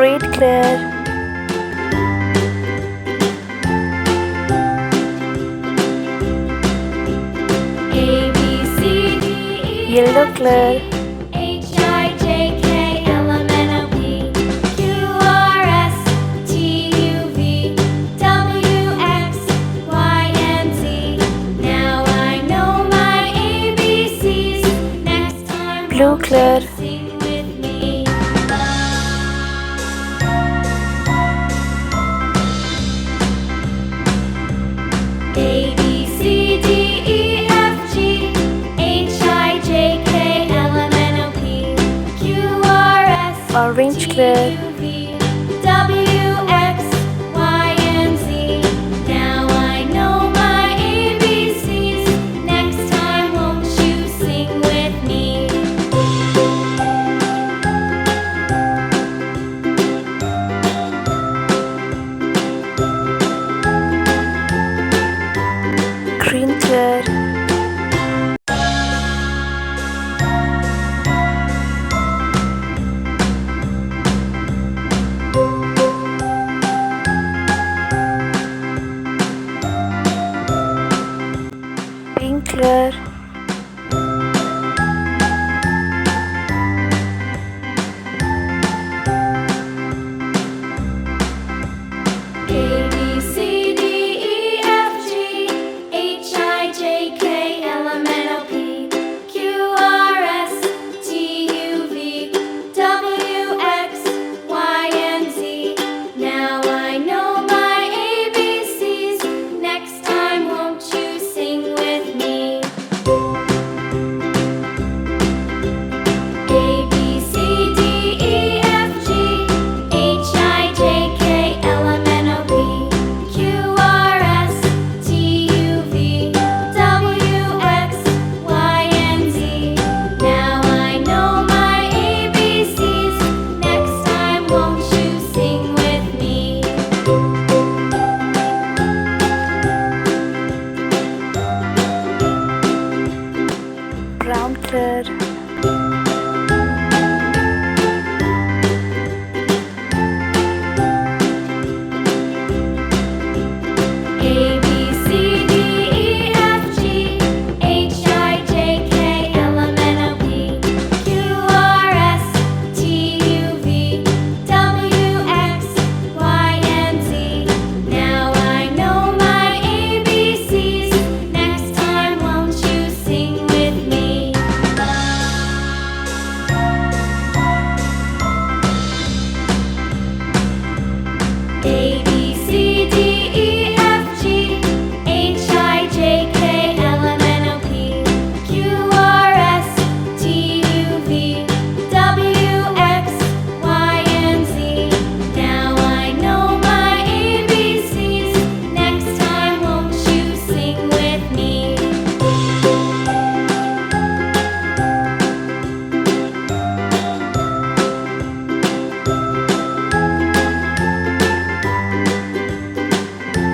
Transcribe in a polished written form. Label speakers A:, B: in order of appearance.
A: red color,
B: A, B, C, D, E,
A: yellow
B: F,
A: color,
B: G, H, I, J, K, L, M, N, O, P, Q, R, S, T, U, V, W, X, Y, and Z. Now I know my ABCs. Next time,
A: blue
B: won't you
A: color,
B: sing with me? A, B, C, D, E, F, G, H, I, J, K, L, M, N, O, P, Q, R, S,
A: orange
B: T,
A: color,
B: U, V,